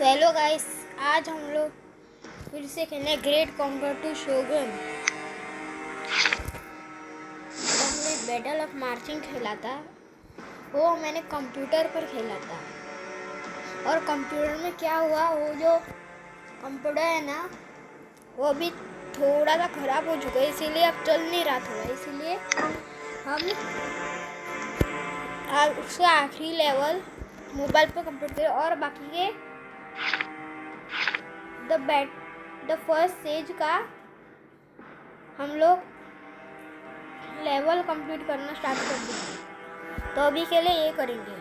तो hello guys, आज हम लोग फिर से खेलने ग्रेट कॉन्कर टू शोगुन। तो हमने बैटल ऑफ मार्चिंग खेला था, वो मैंने कंप्यूटर पर खेला था। और कंप्यूटर में क्या हुआ, वो जो कंप्यूटर है ना, वो अभी थोड़ा सा ख़राब हो चुका है, इसीलिए अब चल नहीं रहा थोड़ा। इसीलिए हम उसका आखिरी लेवल मोबाइल पर कंप्लीट करें और बाकी के द फर्स्ट स्टेज का हम लोग लेवल कंप्लीट करना स्टार्ट कर देंगे। तो अभी के लिए ये करेंगे।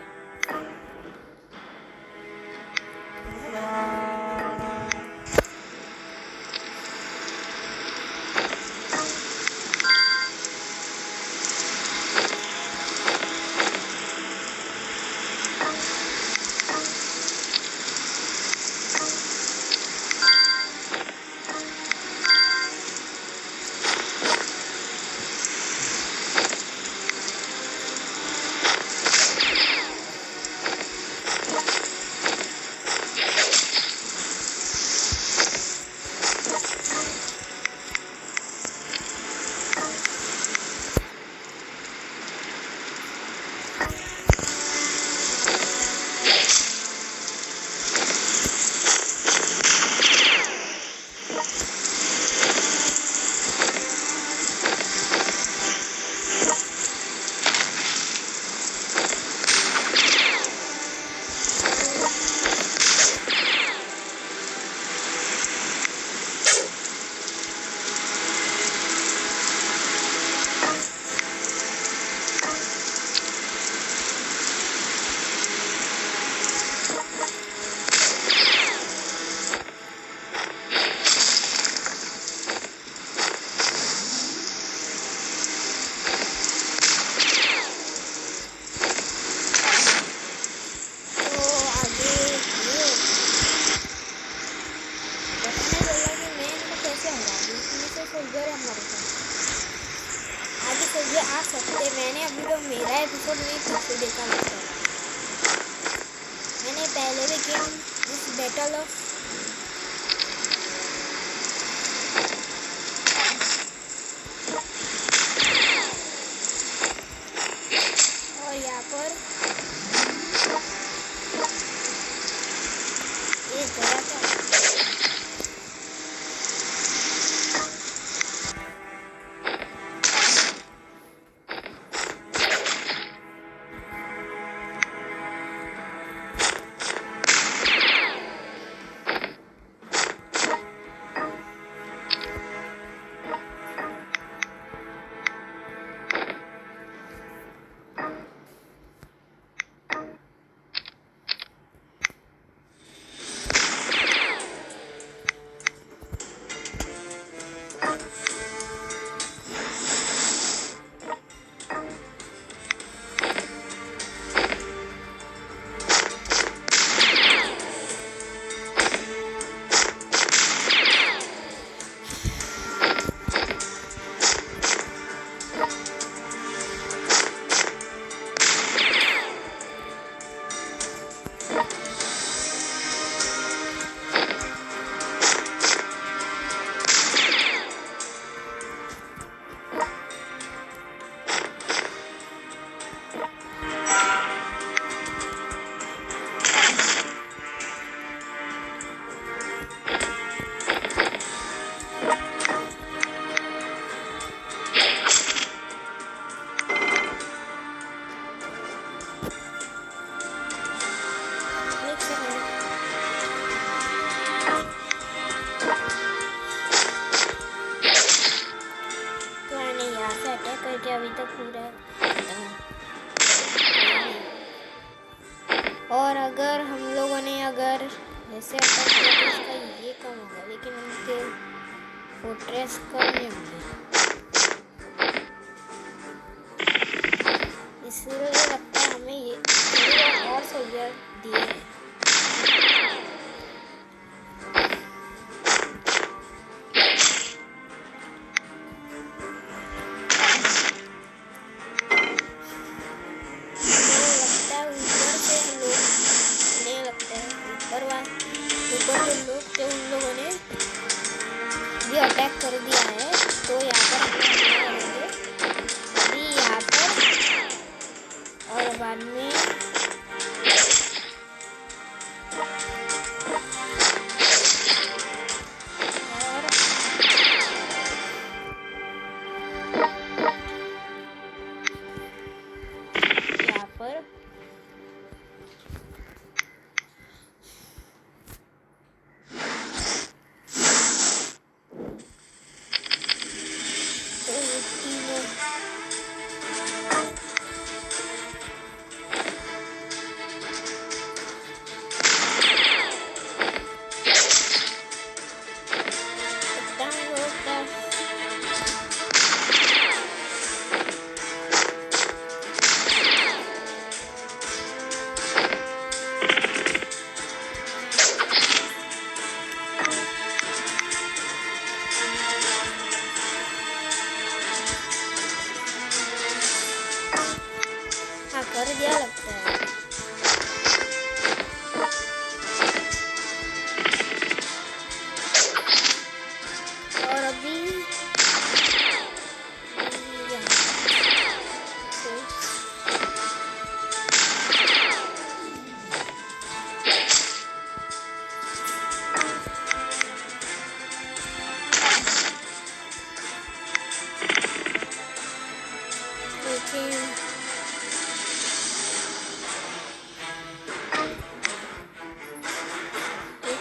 ये आ सकते, मैंने अभी तो मेरा एपिसोड नहीं ठीक से देखा लगता है। मैंने पहले भी गेम इस बैटल ऑफ और यहाँ पर ये गया था। करके अभी तक पूरा और अगर हम लोगों ने अगर ऐसे अटैक किया तो इसका ये कम होगा, लेकिन उनके फोर्ट्रेस कम नहीं होंगे। इसलिए लगता है हमें ये और सोल्जर दिए हैं। ऊपर से हम लोग लगता है ऊपर वाला सुपर लोग थे उन लोगों ने भी अटैक कर दिया है, तो यहाँ पर हम करेंगे अभी यहाँ पर, और बाद में यहाँ पर कर दिया लगता है। और अभी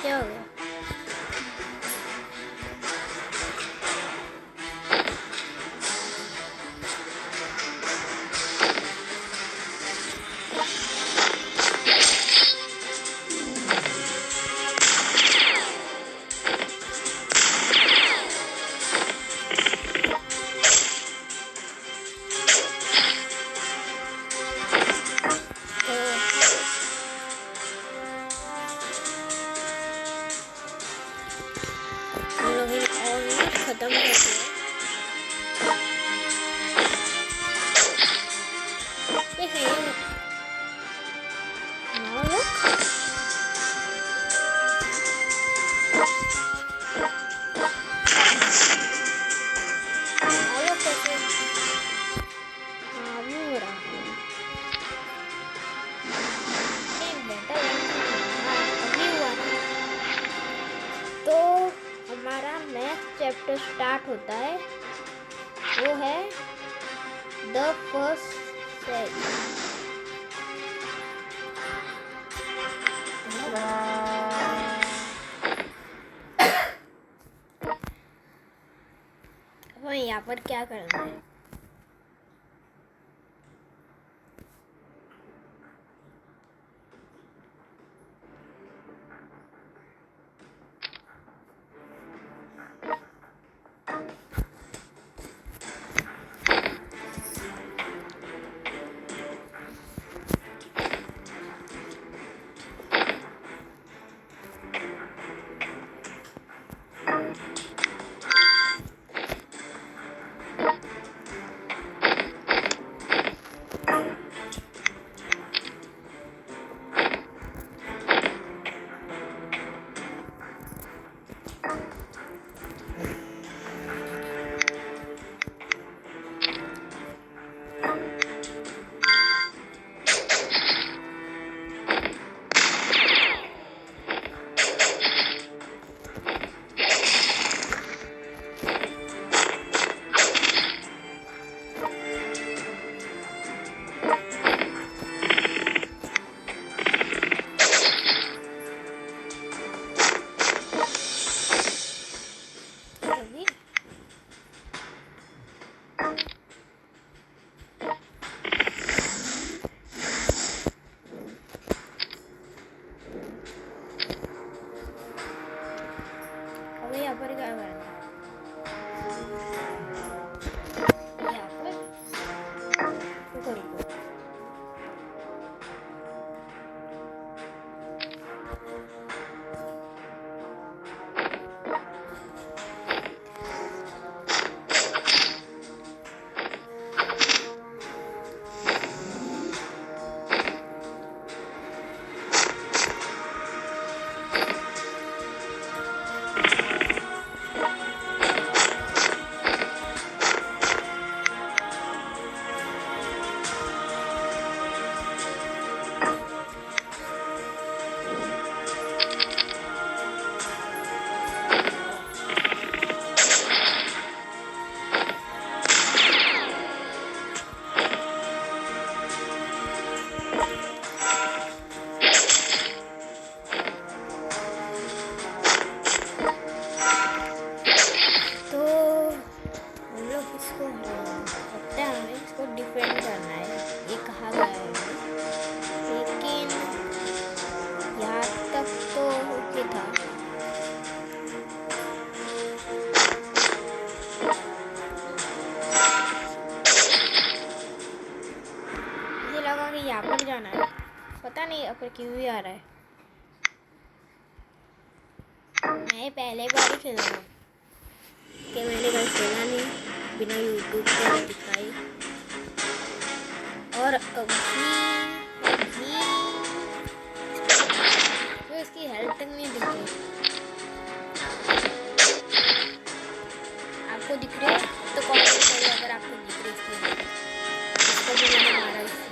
क्या हो गया? खत्म कर दिया। ये है कैसे? हाँ अभी हो रहा है। अभी हुआ ना, तो हमारा नेक्स्ट चैप्टर स्टार्ट होता है, वो है द फर्स्ट सेल। हमें यहाँ पर क्या करना है? क्यों भी आ रहा है? मैं पहले बार ही खेला हूँ कि मैंने कल खेला नहीं बिना यूट्यूब पे दिखाई। और अभी तो इसकी हेल्थ तक नहीं दिख रही। आपको दिख रही है तो कमेंट करिए अगर आपको दिख रही इसकी हेल्थ। इसको भी मैंने मारा इससे।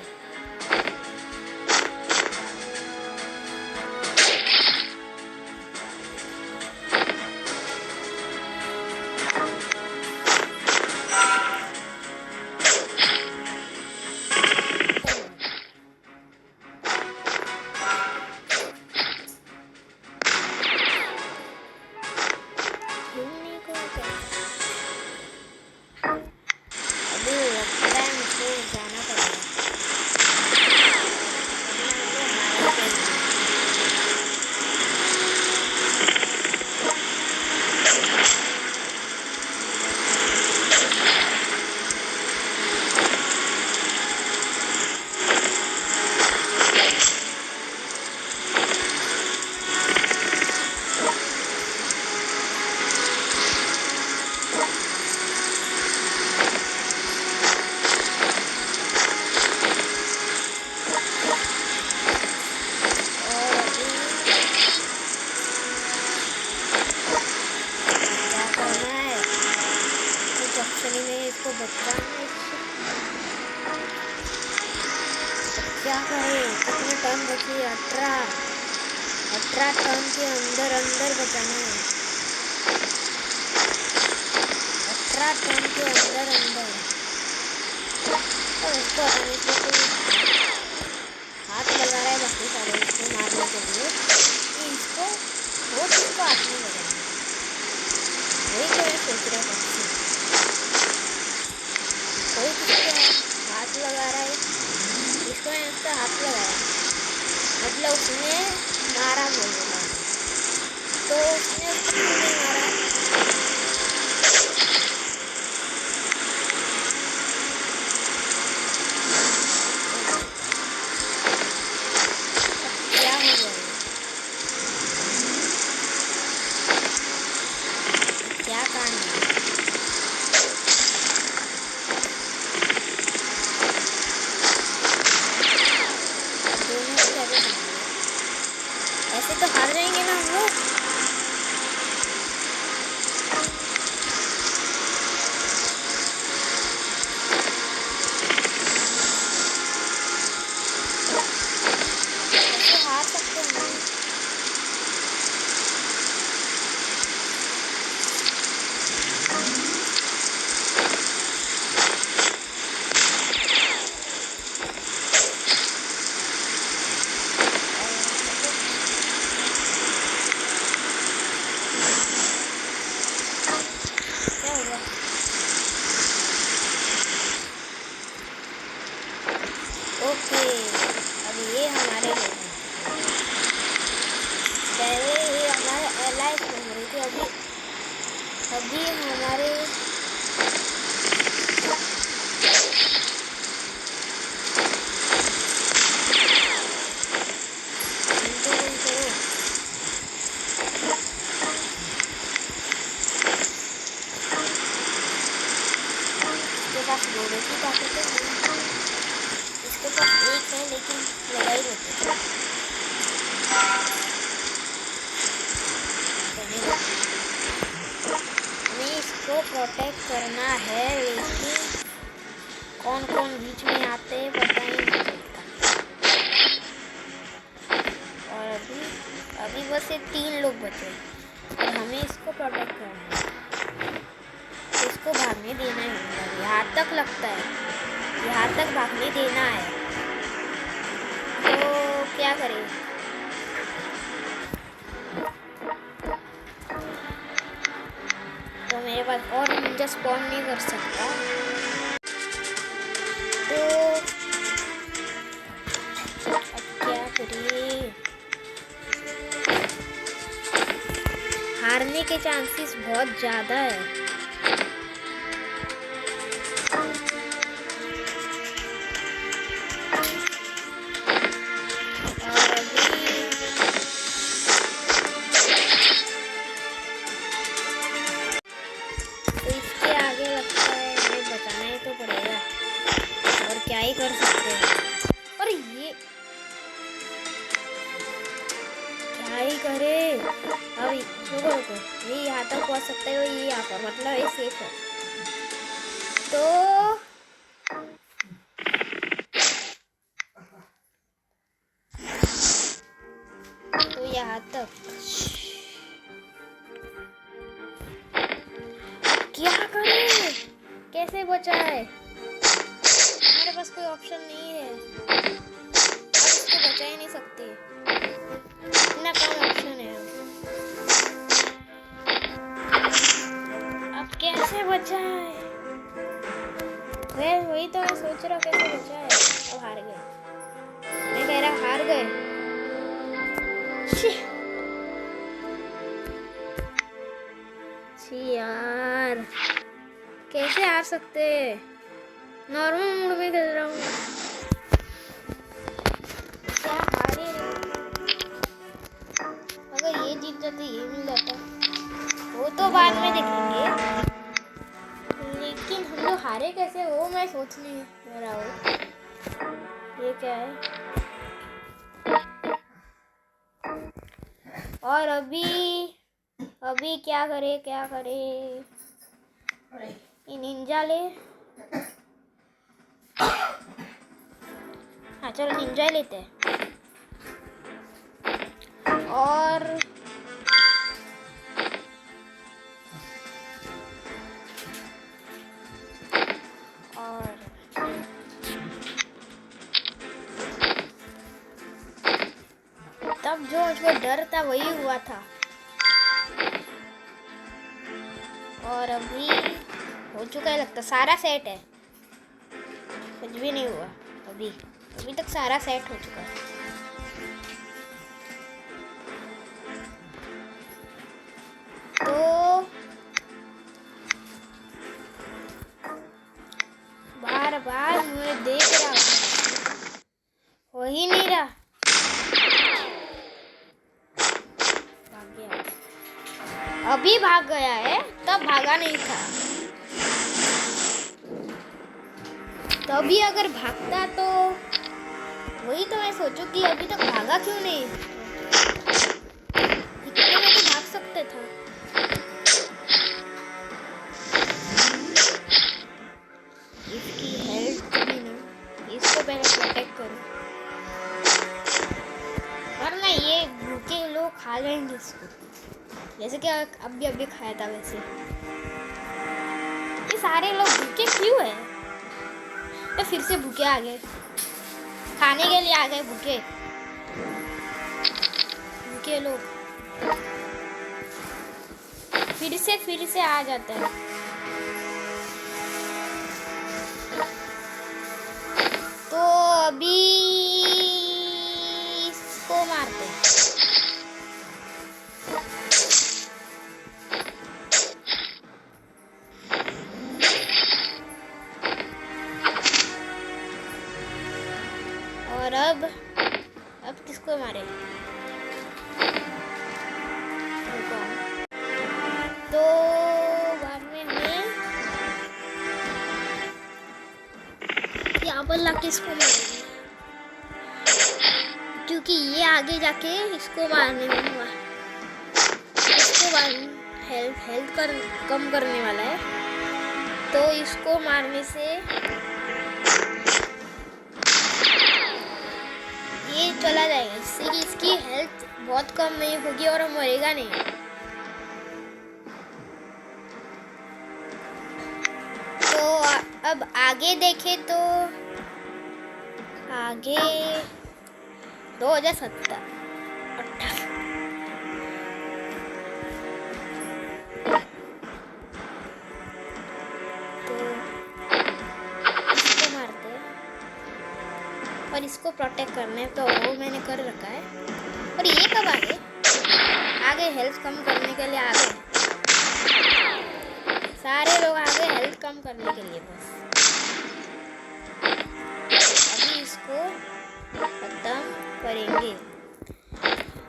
क्या करे? कितने टर्न बचे? 18 टर्न के अंदर बचाना है। 18 टर्न के अंदर और इसको हटाने के लिए हाथ लगा रहा है बाकी सारे इसको मारने के लिए। इसको हाथ नहीं लगाना, वही तो मैं सोच रहा था। कोई किसको हाथ लगा रहा है, इसको मैंने उसका हाथ लगाया मतलब उसने मारा बोला तो उसने उसको नहीं मारा। क्या हो गया? क्या कांड है? ऐसे तो हार जाएंगे ना हम लोग। ऐसे हार सकते हैं। ओके, अब ये हमारे लोग हैं। पहले ये हमारे एलाइज बन रही थी, अभी हमारे इसके पास घोड़े की ताकत है, इसके पास एक है लेकिन लड़ाई होती है। हमें इसको प्रोटेक्ट करना है लेकिन कौन कौन बीच में आते हैं पता ही नहीं चलता। और अभी बस ये 3 लोग बचे और हमें इसको प्रोटेक्ट करना है। इसको भागने देना है, यहाँ तक लगता है, यहाँ तक भागने देना है। तो क्या करें? तो मेरे पास और निंजा स्पॉन नहीं कर सकता, तो अब क्या करें? हारने के चांसेस बहुत ज़्यादा है। और अभी नहीं करे। अभी छोड़ो को, ये यहाँ तक पहुँच सकता है, ये यहाँ पर, मतलब ये सेफ है। तो यहाँ तक क्या करे, कैसे बचाए? हमारे पास कोई ऑप्शन नहीं है, अब इसको बचा ही नहीं सकते, इतना कम ऑप्शन है। अब कैसे बचाए? वही तो मैं सोच रहा हूँ, कैसे बचाए? अब हार गए, मैं कह रहा हार गए। यार कैसे हार सकते? नॉर्मल मूड में खेल रहा हूँ, क्या हारे? अगर ये जीत जाते, ये मिल जाता, वो तो बाद में देखेंगे, लेकिन हम लोग हारे कैसे वो मैं सोच नहीं रहा हूँ। ये क्या है? और अभी क्या करे? ये निंजा ले, हाँ चलो निंजा लेते हैं। और तब जो मुझको डर था वही हुआ था, और अभी हो चुका है लगता, सारा सेट है, कुछ भी नहीं हुआ अभी तक सारा सेट हो चुका है। तो बार बार मैं देख रहा हूँ, हो ही नहीं रहा। भाग गया, अभी भाग गया है, तब भागा नहीं था। तभी अगर भागता तो वही तो मैं सोचूं कि अभी तक भागा क्यों नहीं, इतने में तो भाग सकते था। इसकी हेल्थ भी नहीं, इसको पहले प्रोटेक्ट करो, वरना ये भूखे लोग खा जाएंगे इसको, जैसे कि अभी खाया था वैसे। ये सारे लोग भूखे क्यों है? तो फिर से भूखे आ गए, खाने के लिए आ गए भूखे लोग, फिर से आ जाते हैं। तो अभी इसको मारते हैं। और अब किसको मारे? तो बाद में हमें यहाँ पर लाके इसको मारेंगे, क्योंकि ये आगे जाके इसको मारने में हुआ, इसको हेल्थ कम करने वाला है, तो इसको मारने से ये चला जाएगा, इससे कि इसकी हेल्थ बहुत कम नहीं होगी और मरेगा नहीं। तो अब आगे देखें तो आगे 2017 और इसको प्रोटेक्ट करना है, तो वो मैंने कर रखा है। और ये कब आगे हेल्थ कम करने के लिए आ गए, सारे लोग आ गए हेल्थ कम करने के लिए बस। अभी इसको खत्म करेंगे,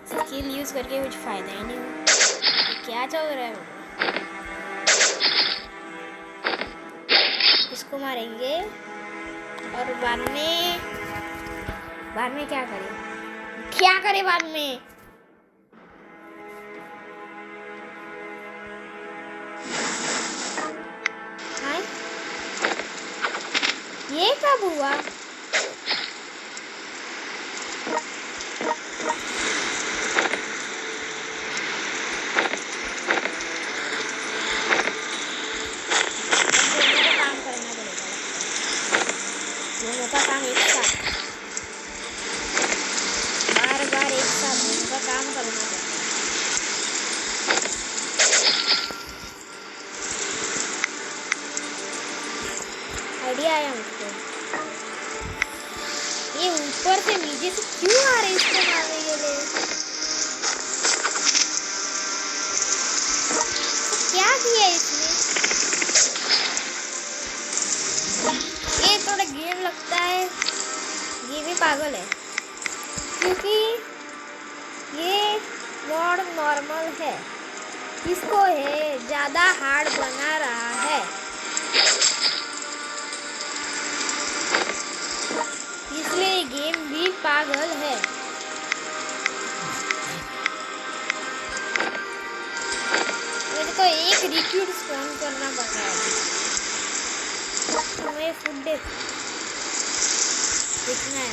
स्किल यूज करके कुछ फायदा ही नहीं हुआ। क्या चल रहा है? इसको मारेंगे और बाद में क्या करें बाद में? ये कब हुआ? दोनों का काम एक साथ, बार बार एक साथ दोनों का काम करना पड़ता है। आइडिया आया मुझको। ये ऊपर से नीचे से क्यों आ रहे इसको मारने के लिए? क्या किया इसने? ये थोड़ा गेम लगता है, ये भी पागल है क्योंकि ये मोड नॉर्मल है, इसको है ज़्यादा हार्ड बना रहा है, इसलिए गेम भी पागल है। मेरे को एक रिक्रूट स्पॉन करना पड़ रहा है। हमें फूड देखना है।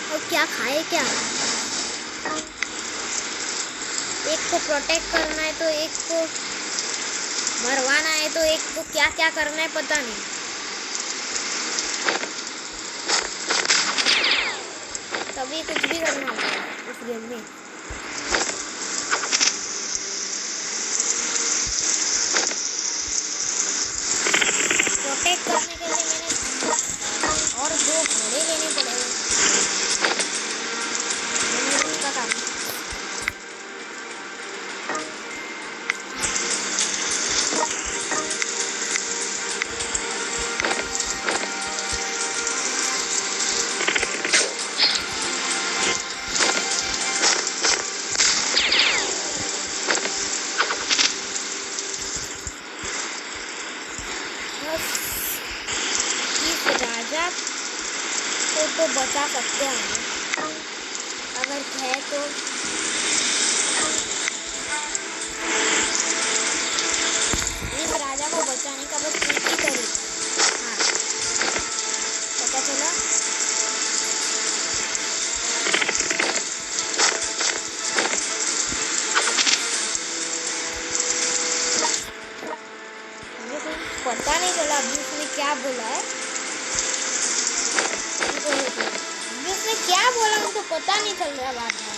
और क्या खाए क्या? एक को प्रोटेक्ट करना है तो एक को मरवाना है तो एक को क्या क्या करना है पता नहीं। कभी कुछ भी करना होता है इस गेम में। प्रोटेक्ट करने के लिए मैंने और 2 घोड़े लेने पड़ेंगे। उसका काम राजा को तो बचा सकते हैं अगर है तो। इस राजा को बचाने का बस एक ही तरीका, हाँ पता चला। मुझे तो पता नहीं चला अभी उसने क्या बोला है। उसने क्या बोला मुझे पता नहीं चल रहा बात में।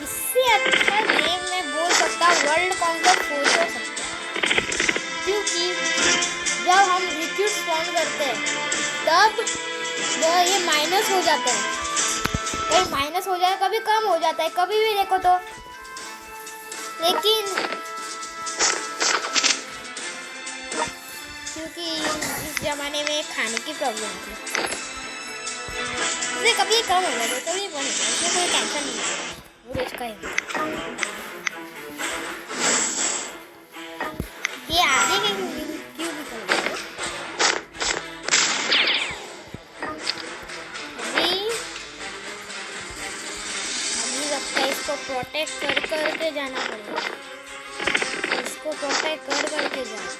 इससे अच्छा गेम में बोल सकता वर्ल्ड कॉन्कर हो सकता है, क्योंकि जब हम रिक्रूट स्पॉन करते हैं तब ये माइनस हो जाता है, कभी माइनस हो जाए कभी कम हो जाता है, कभी भी देखो तो। लेकिन क्योंकि इस ज़माने में खाने की प्रॉब्लम थी, इसलिए कभी कम हो जाता है कभी कम हो जाता है, इसमें कोई टेंशन नहीं है। वो रोज का है। ये आगे के क्यों निकल गए? अभी लगता है इसको प्रोटेक्ट कर करके जाना पड़ेगा, इसको प्रोटेक्ट कर करके जाना।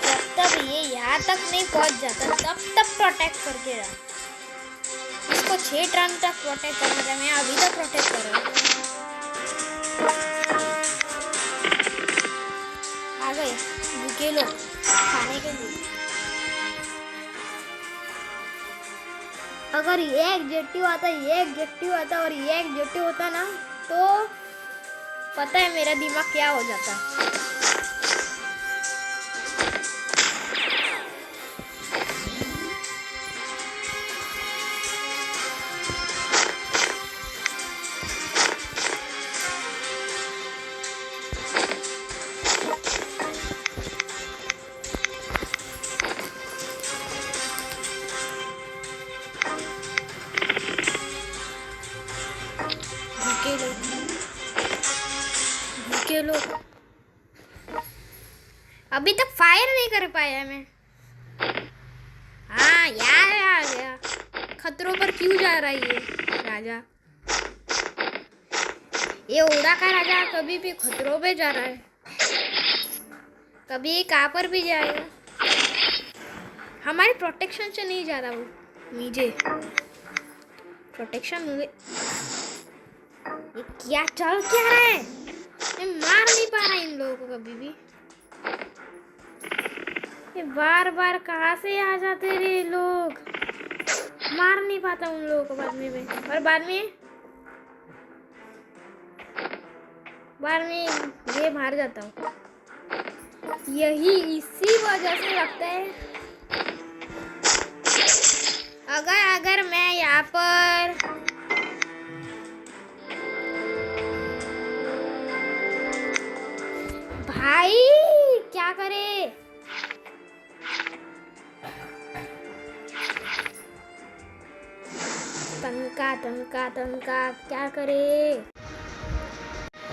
जब तक ये यहाँ तक नहीं पहुँच जाता तब तक प्रोटेक्ट करके रहा। इसको 6 टर्न तक प्रोटेक्ट करना था, मैं अभी तक प्रोटेक्ट कर रहा हूँ। आ गए भूखे लोग खाने के लिए। अगर ये एग्जेक्टिव आता, ये एग्जेक्टिव आता और ये एग्जेक्टिव होता ना तो पता है मेरा दिमाग क्या हो जाता। भूखे लोग अभी तक फायर नहीं कर पाया मैं। हाँ यार आ गया, खतरों पर क्यों जा रहा है ये राजा? ये ओड़ा का राजा कभी भी खतरों पे जा रहा है, कभी कहाँ पर भी जाएगा। हमारे प्रोटेक्शन से नहीं जा रहा वो, मुझे प्रोटेक्शन मुझे। ये क्या चल क्या रहा है? मैं मार नहीं पा रहा इन लोगों को कभी भी। ये बार बार कहाँ से आ जाते रे लोग, मार नहीं पाता उन लोगों को बाद में मैं। और बाद में ये मार जाता हूँ। यही इसी वजह से लगता है अगर मैं यहाँ पर भाई क्या करे, तनका क्या करे।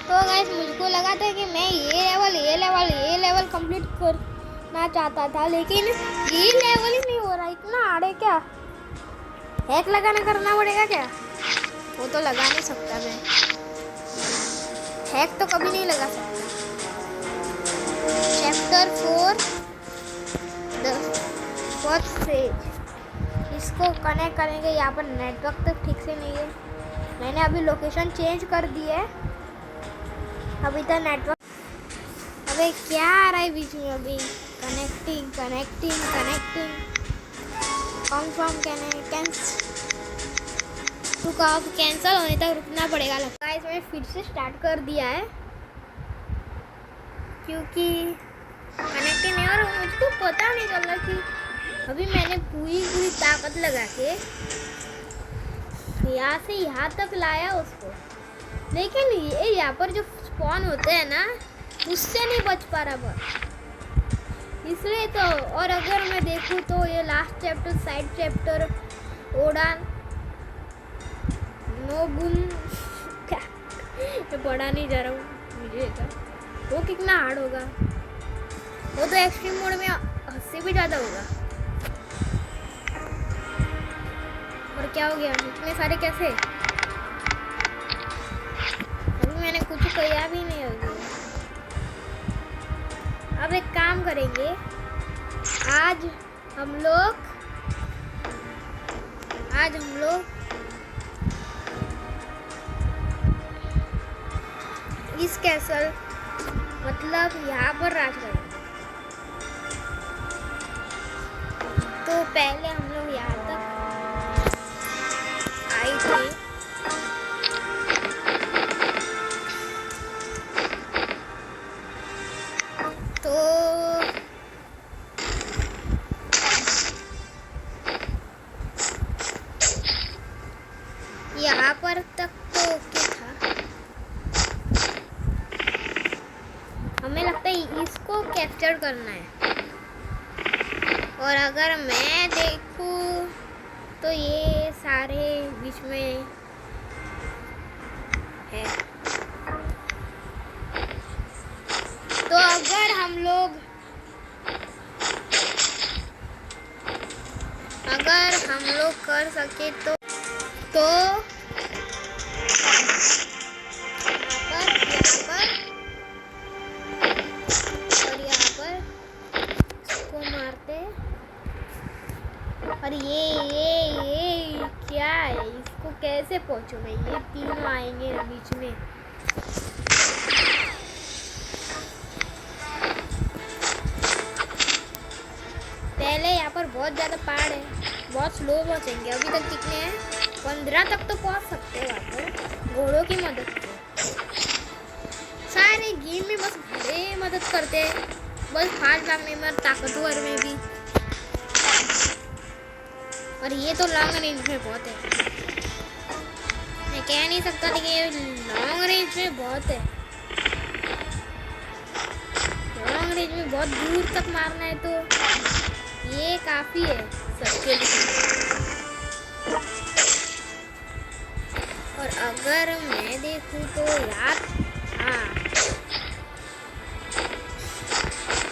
तो गाइस मुझको लगा था कि मैं ये लेवल कंप्लीट करना चाहता था, लेकिन ये लेवल ही नहीं हो रहा। इतना हार्ड है क्या? हैक करना पड़ेगा क्या? वो तो लगा नहीं सकता मैं, हैक तो कभी नहीं लगा सकता। चैप्टर 4 द फर्स्ट स्टेज, इसको कनेक्ट करेंगे। यहाँ पर नेटवर्क तो ठीक से नहीं है, मैंने अभी लोकेशन चेंज कर दी है, अभी तो नेटवर्क। अबे क्या आ रहा है बीच में? अभी कनेक्टिंग कंफर्म कैंसिल होने तक रुकना पड़ेगा लगता है। इसमें फिर से स्टार्ट कर दिया है क्योंकि कनेक्टिंग नहीं, और मुझको पता नहीं चल रहा कि अभी मैंने पूरी ताकत लगा के यहाँ से यहाँ तक लाया उसको, लेकिन ये यहाँ पर जो स्पॉन होते हैं ना, उससे नहीं बच पा रहा बस, इसलिए तो। और अगर मैं देखूँ तो ये लास्ट चैप्टर, साइड चैप्टर ओड़ा नोबुन मैं पढ़ा नहीं जा रहा हूँ मुझे का, वो कितना हार्ड होगा। वो तो एक्सट्रीम मोड में 80 भी ज़्यादा होगा। और क्या हो गया इतने सारे कैसे? अभी मैंने कुछ किया भी नहीं होगी। अब एक काम करेंगे, आज हम लोग इस कैसल मतलब यहाँ पर राज करेंगे। तो पहले हम लोग यहाँ तक आए थे, तो यहाँ पर तक तो ओके था। हमें लगता है इसको कैप्चर करना है, और अगर मैं देखूं तो ये सारे बीच में है। तो अगर हम लोग कर सके तो यहाँ पर इसको मारते, और ये क्या है? इसको कैसे पहुंचूं मैं? ये तीनों आएंगे बीच में। पहले यहाँ पर बहुत ज़्यादा पहाड़ है, बहुत स्लो पहुँचेंगे। अभी तक कितने हैं? 15 तक तो पहुँच सकते हैं वहाँ पर घोड़ों की मदद से। सारे गेम में बस घोड़े मदद करते हैं, बस फास्ट भागने में, ताकतवर में भी। और ये तो लॉन्ग रेंज में बहुत है, मैं कह नहीं सकता, लेकिन ये लॉन्ग रेंज में बहुत है। लॉन्ग रेंज में बहुत दूर तक मारना है तो ये काफ़ी है सबके लिए। और अगर मैं देखूँ तो यार, हाँ,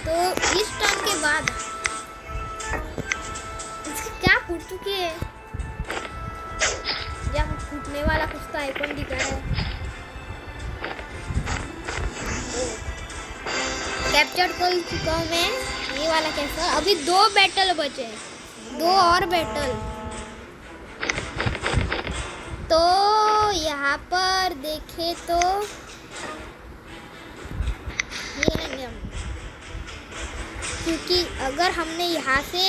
तो इस टर्न के बाद क्या फूट चुकी है? रुकने वाला कुछ तो आइकॉन दिखा रहा है। कैप्चर कर चुका हूँ मैं ये वाला कैसल। अभी 2 बैटल बचे, 2 और बैटल। तो यहाँ पर देखे तो ये लेंगे हम, क्योंकि अगर हमने यहाँ से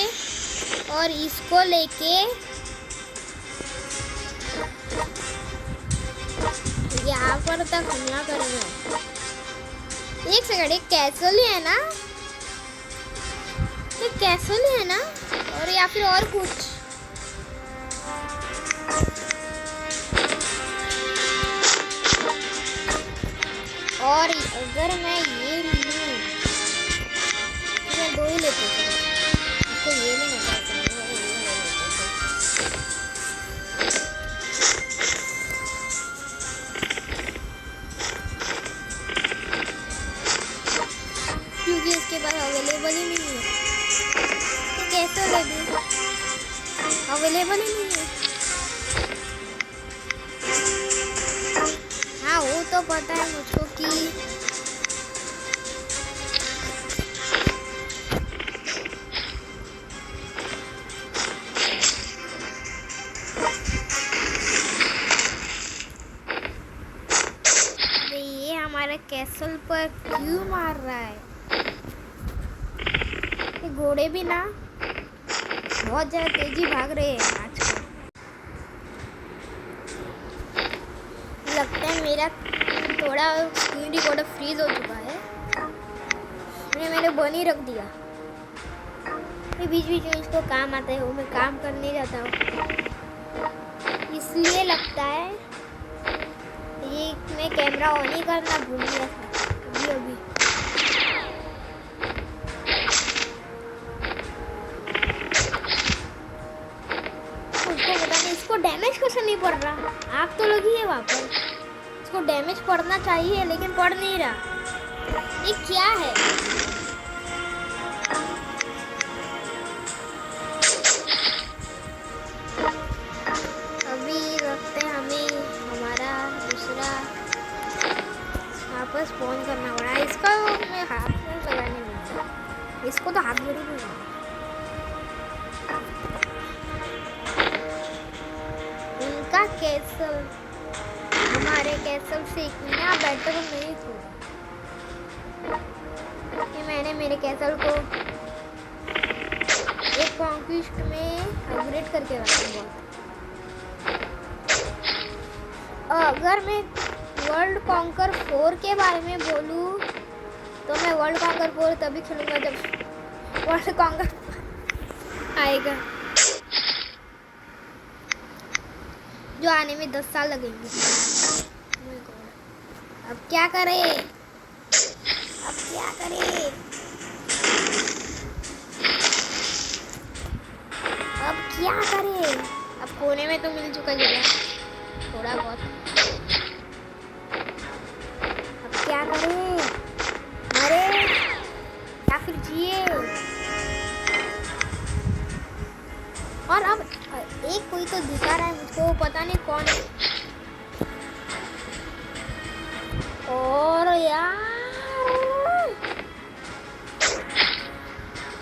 और इसको लेके यहाँ पर तक हमला करेंगे। एक सेकंड, एक कैसल ही है ना, ये कैसल ही है ना, और या फिर और कुछ। और अगर मैं ये लूँ, मैं 2 ही लेते थे, इसको ये नहीं होता। क्योंकि इसके पास अवेलेबल ही नहीं है, तो कैसे ले दूँ? अवेलेबल ही नहीं है। हाँ वो तो पता है मुझको कि ये हमारे कैसल पर क्यों मार रहा है। ये घोड़े भी ना बहुत ज़्यादा तेजी भाग रहे हैं आजकल। लगता है मेरा थोड़ा स्क्रीन रिकॉर्डर फ्रीज हो चुका है, मैंने बन ही रख दिया। ये बीच बीच में इसको काम आता है, वो मैं काम करने जाता हूँ, इसलिए लगता है ये मैं कैमरा ऑन ही करना भूल गया था अभी। उसको पता नहीं इसको डैमेज कैसे नहीं पड़ रहा। आग तो लगी है वहाँ पर, इसको डैमेज पड़ना चाहिए लेकिन पड़ नहीं रहा। ये क्या है? अभी लगता है हमें हमारा दूसरा वापस स्पॉन करना पड़ा। इसका मैं हाथ में लगाने मिलता, इसको तो हाथ में नहीं लगा। उनका कैसल हमारे कैसल से इतना बेटर नहीं था कि मैंने मेरे कैसल को एक कॉन्क्विस्ट में अपग्रेड करके रखा। अगर मैं वर्ल्ड कॉन्कर 4 के बारे में बोलूँ तो मैं वर्ल्ड कॉन्कर 4 तभी खेलूँगा जब वर्ल्ड कॉन्कर आएगा, जो आने में 10 साल लगेंगे। अब क्या करें, अब क्या करें, अब क्या करें? अब कोने में तो मिल चुका जगह थोड़ा बहुत। अब क्या करें, मरे या फिर जिए? और अब एक कोई तो दिखा रहा है मुझको, पता नहीं कौन है। और यार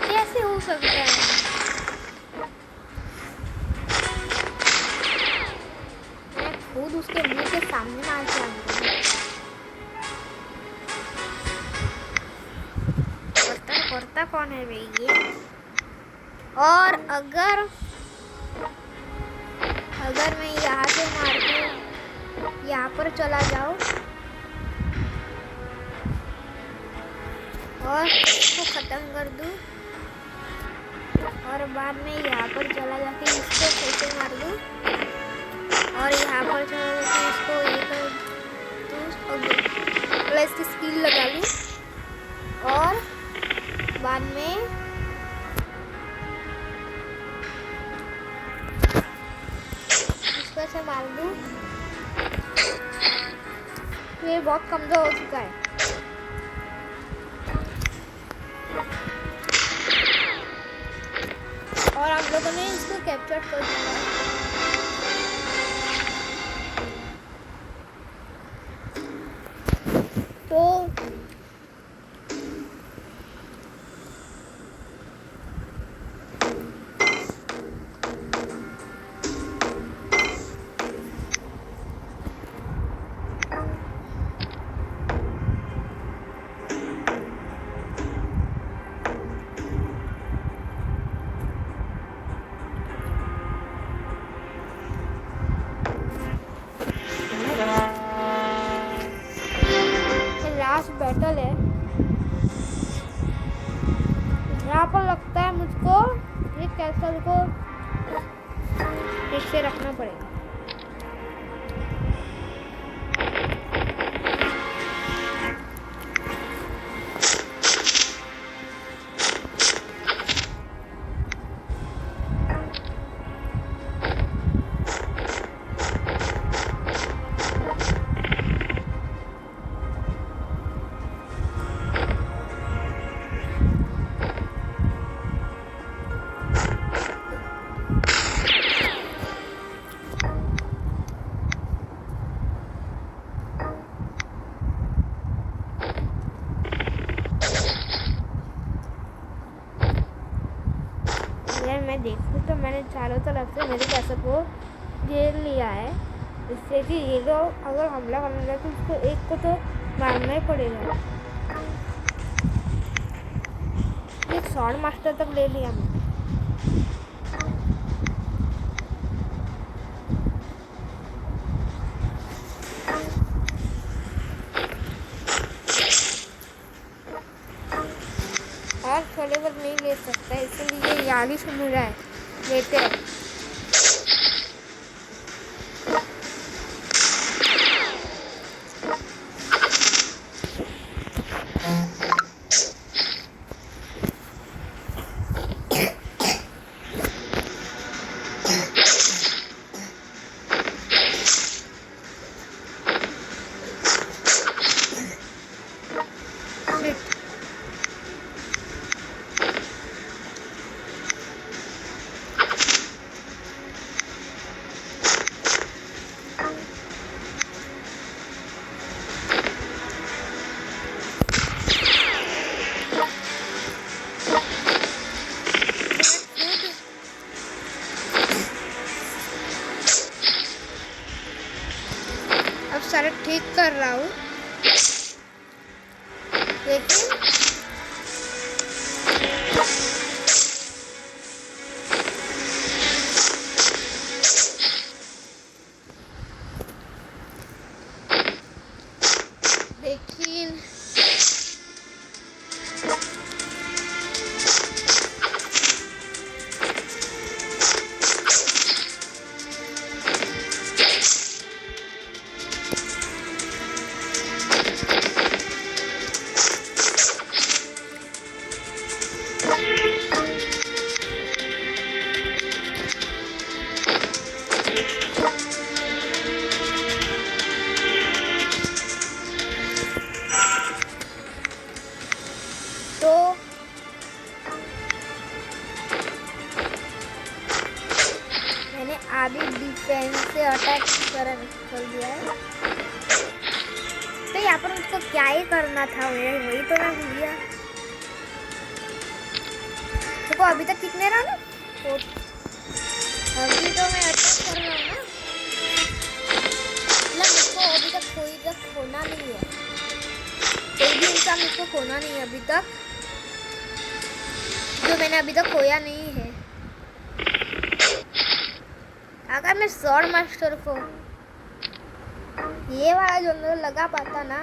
कैसे हो सकता है? मैं खुद उसके मुंह के सामने मार के आऊंगा। करता कौन है भाई ये? और अगर मैं यहाँ से मार के यहाँ पर चला जाऊँ और इसको ख़त्म कर दूँ और बाद में यहाँ पर चला जाके इसको कैसे मार दूँ और यहाँ पर चला जाके इसको ये कर दूँ प्लस की स्किल लगा लूँ और बाद में इसको से मार दूँ। ये बहुत कमज़ोर हो चुका है। और आप लोगों ने इसको कैप्चर कर दिया। यहाँ पर लगता है मुझको ये कैसल को ठीक से रखना पड़ेगा। मैं देखूँ तो मैंने चारों तरफ से मेरे कैसे को घेर लिया है, इससे कि ये लोग अगर हमला करने लगे तो उसको एक को तो मारना ही पड़ेगा। एक स्वॉर्ड मास्टर तक ले लिया मैंने। और थोड़े वक्त नहीं ले सकता, इसलिए याद ही सुन रहा है लेते हैं। सारा ठीक कर रहा हूँ, लेकिन आगे डिफेंस से अटैक कर दिया है। तो यहाँ पर उसको क्या ही करना था, वही तो मैं भूल गया। देखो अभी तक कितने रन है, तो अभी तो मैं अटैक कर रहा हूँ ना, मतलब मुझको अभी तक कोई तक खोना नहीं है, कोई भी इंसान मुझको खोना नहीं है अभी तक, जो मैंने अभी तक खोया नहीं है। अगर मैं स्वॉर्ड मास्टर को ये वाला जो लगा पाता ना,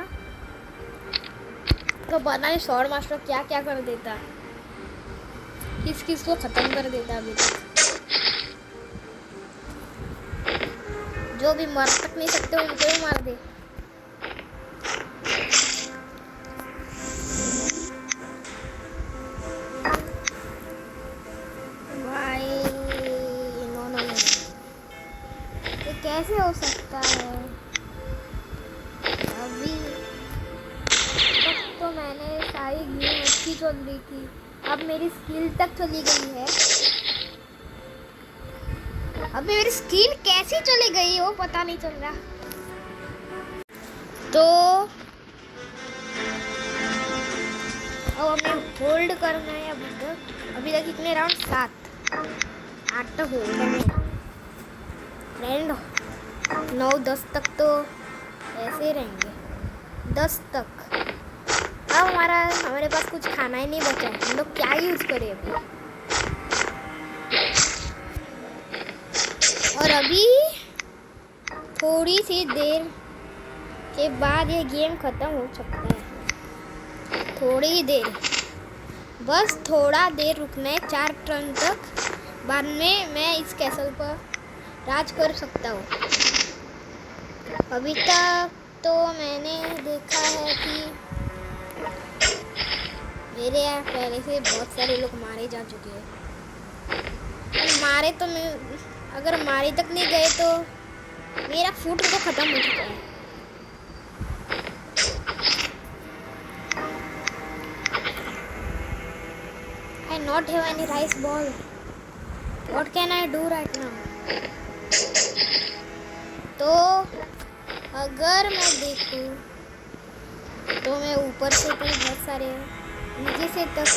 तो पता नहीं स्वॉर्ड मास्टर क्या क्या कर देता, किस किस को खत्म कर देता। अभी तक जो भी मर तक नहीं सकते उनको ही मार दे। कैसे हो सकता है? अभी तक तो मैंने सारी गेम अच्छी चल रही थी, अब मेरी स्किल तक चली गई है। अब मेरी स्किल कैसी चली गई वो पता नहीं चल रहा। तो अब हमें होल्ड करना है। अभी तक कितने राउंड? 7 8 तो हो गए फ्रेंड। 9 10 तक तो ऐसे ही रहेंगे, 10 तक। अब हमारे पास कुछ खाना ही नहीं बचा है, हम लोग क्या यूज करें अभी। और अभी थोड़ी सी देर के बाद ये गेम खत्म हो सकता है। थोड़ी ही देर, बस थोड़ा देर रुकना है 4 टर्न तक। बाद में मैं इस कैसल पर राज कर सकता हूँ। अभी तक तो मैंने देखा है कि मेरे यहाँ पहले से बहुत सारे लोग मारे जा चुके हैं। मारे तो मैं, अगर मारे तक नहीं गए तो मेरा फूड तो ख़त्म हो चुका है। I not have any rice ball. What can I do right now? तो अगर मैं देखूं तो मैं ऊपर से तो बहुत सारे, नीचे से तक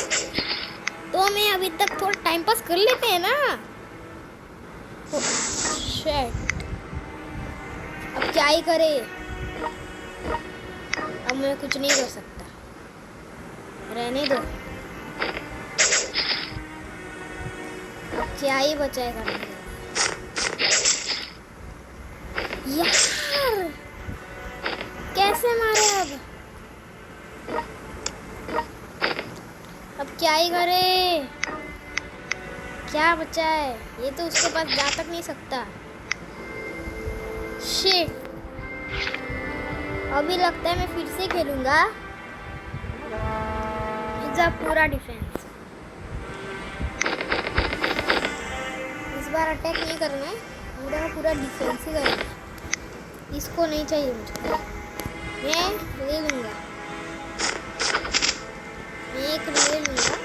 तो मैं अभी तक थोड़ा टाइम पास कर लेते हैं ना। तो शिट, अब क्या ही करे, अब मैं कुछ नहीं कर सकता, रहने दो। अब क्या ही बचाएगा यार, कैसे मारे अब क्या ही करे, क्या बचा है, ये तो उसके पास जा तक नहीं सकता। शिट, अभी लगता है मैं फिर से खेलूंगा इसका पूरा डिफेंस। इस बार अटैक नहीं करना है, पूरा पूरा डिफेंस ही करना है। इसको नहीं चाहिए मुझे, मैं ले लूँगा, मैं एक ले लूँगा।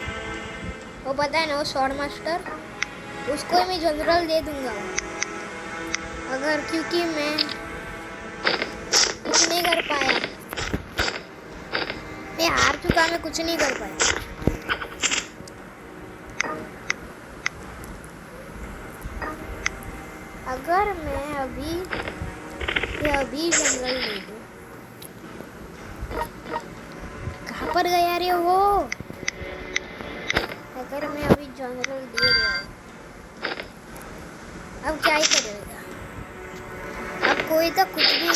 वो पता है ना, वो शॉर्ट मास्टर, उसको मैं जनरल दे दूँगा अगर, क्योंकि मैं कुछ नहीं कर पाया, मैं हार चुका, मैं कुछ नहीं कर पाया। अगर मैं अभी जनरल दे दूँ, कहाँ पर गया रे वो? अगर मैं अभी जनरल दे रहा हूँ, अब क्या ही करेगा, अब कोई तो कुछ भी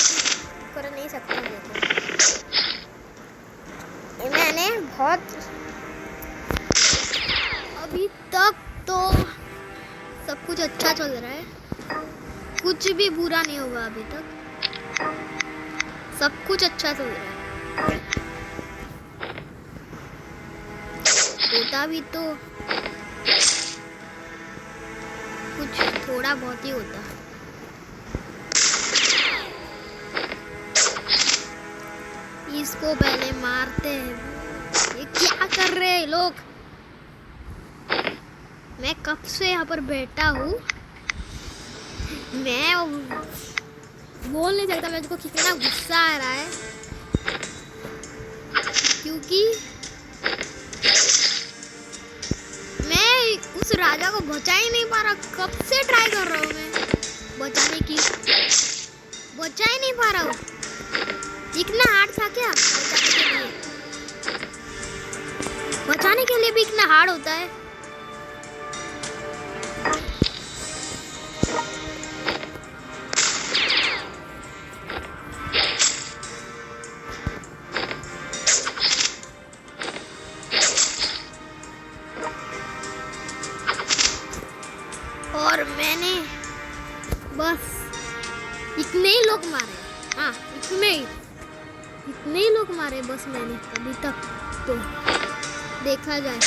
कर नहीं सकता। देखो मैंने बहुत, अभी तक तो सब कुछ अच्छा चल रहा है, कुछ भी बुरा नहीं हुआ अभी तक, सब कुछ अच्छा चल रहा है। होता भी तो कुछ थोड़ा बहुत ही होता। इसको पहले मारते हैं। ये क्या कर रहे हैं लोग? मैं कब से यहाँ पर बैठा हूँ, मैं बोल नहीं सकता मुझको कितना गुस्सा आ रहा है, क्योंकि मैं उस राजा को बचा ही नहीं पा रहा। कब से ट्राई कर रहा हूँ मैं बचाने की, बचा ही नहीं पा रहा हूँ। इतना हार्ड था क्या बचाने के लिए भी इतना हार्ड होता है? और मैंने बस इतने ही लोग मारे, हाँ इतने ही लोग मारे बस मैंने अभी तक तो, देखा जाए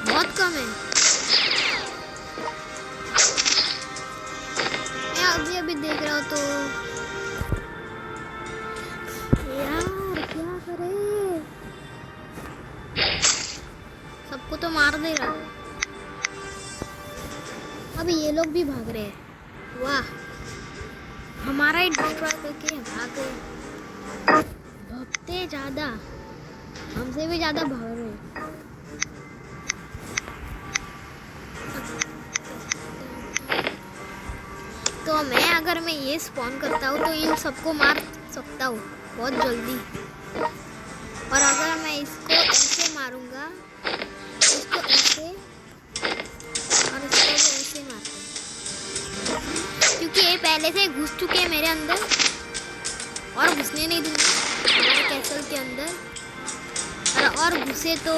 बहुत कम है। मैं अभी देख रहा हूँ तो यार क्या करे, सबको तो मार दे रहा। अभी ये लोग भी भाग रहे हैं, वाह, हमारा ही डिस्ट्रॉय करके भाग रहे, भागते ज़्यादा, हमसे भी ज़्यादा भाग रहे हैं। तो अगर मैं ये स्पॉन करता हूँ तो इन सबको मार सकता हूँ बहुत जल्दी, और अगर मैं इसको ऐसे मारूंगा, इसको ऐसे और इसको ऐसे मारते हैं, क्योंकि ये पहले से घुस चुके हैं मेरे अंदर और घुसने नहीं दूंगा। हमारे कैसल के अंदर, और घुसे तो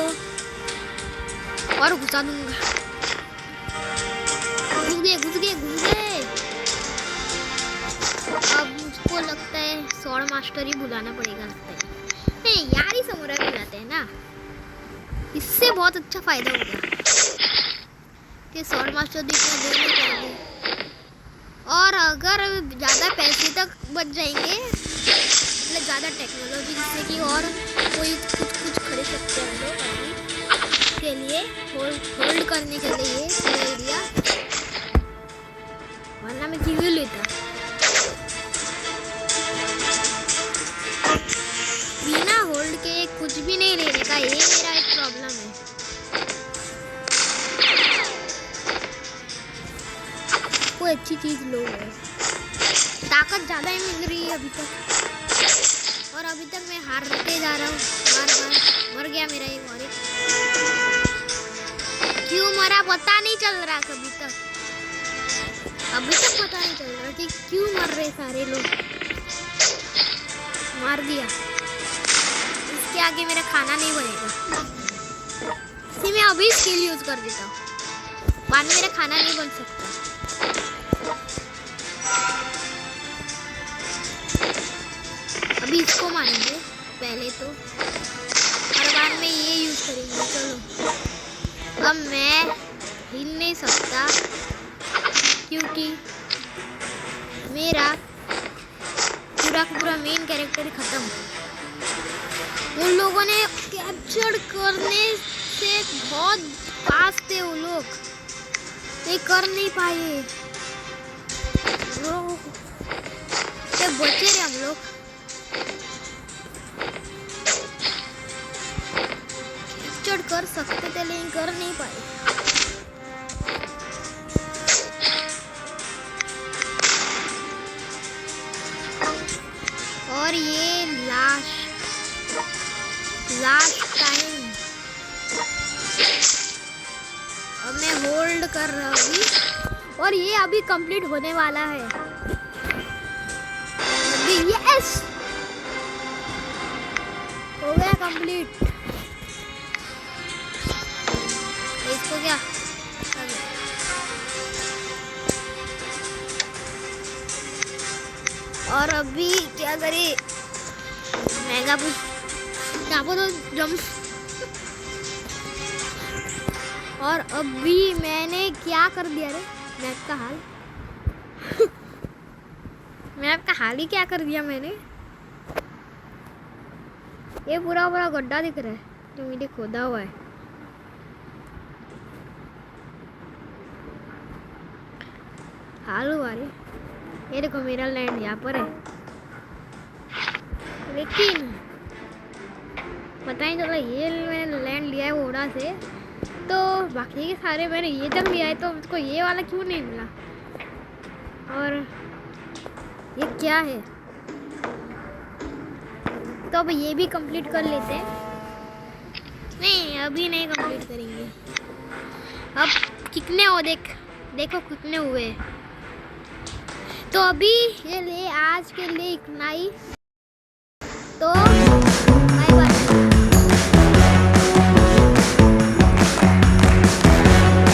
और घुसा दूंगा। घुस गए। अब मुझको लगता है स्वॉर्ड मास्टर ही बुलाना पड़ेगा, लगता है। नहीं यार, ही समुराई बुलाते हैं ना, इससे बहुत अच्छा फायदा होगा कि स्वॉर्ड मास्टर इतना देर में कर दे। और अगर ज़्यादा पैसे तक बच जाएंगे, मतलब ज़्यादा टेक्नोलॉजी, जिससे कि और कोई कुछ खरीद सकते हैं हम लोग अभी के लिए, होल्ड करने के लिए पूरा एरिया, वरना मैं क्यों लेता। बिना होल्ड के कुछ भी नहीं लेने का, ये मेरा एक प्रॉब्लम है। कोई अच्छी चीज लो है, ताकत ज़्यादा ही मिल रही है अभी तक, और अभी तक मैं हारते जा रहा हूँ। मर गया मेरा एक और। क्यों मरा पता नहीं चल रहा अभी तक पता नहीं चल रहा कि क्यों मर रहे सारे लोग। मार दिया, इसके आगे मेरा खाना नहीं बनेगा। इसी में अभी स्किल यूज कर देता हूँ, बाद में मेरा खाना नहीं बन सकता। अभी इसको मारेंगे पहले तो, और बाद में ये यूज करेंगे। चलो, अब मैं हिल नहीं सकता क्योंकि मेरा पूरा मेन कैरेक्टर खत्म। उन लोगों ने कैप्चर करने से बहुत पास थे वो लोग, ये कर नहीं पाए। बचे रहे हम लोग। कैप्चर कर सकते थे लेकिन कर नहीं पाए। और ये लास्ट टाइम अब मैं होल्ड कर रहा हूँ, और ये अभी कंप्लीट होने वाला है। अभी यस हो गया कंप्लीट। इसको क्या और अभी क्या करे, महंगा पूछ यहाँ पर तो जंप। और अभी मैंने क्या कर दिया रे, मैप का हाल मैप का हाल ही क्या कर दिया मैंने। ये पूरा गड्ढा दिख रहा है जो मैंने खोदा हुआ है। हाल हुआ रे, ये देखो मेरा लैंड यहाँ पर है, लेकिन पता नहीं चला ये मैंने लैंड लिया है ओडा से, तो बाकी के सारे मैंने ये तक लिया है, तो मुझको ये वाला क्यों नहीं मिला। और ये क्या है, तो अब ये भी कंप्लीट कर लेते हैं। नहीं अभी नहीं कंप्लीट करेंगे। अब कितने हो देखो कितने हुए। तो अभी ये ले आज के लिए इतना ही।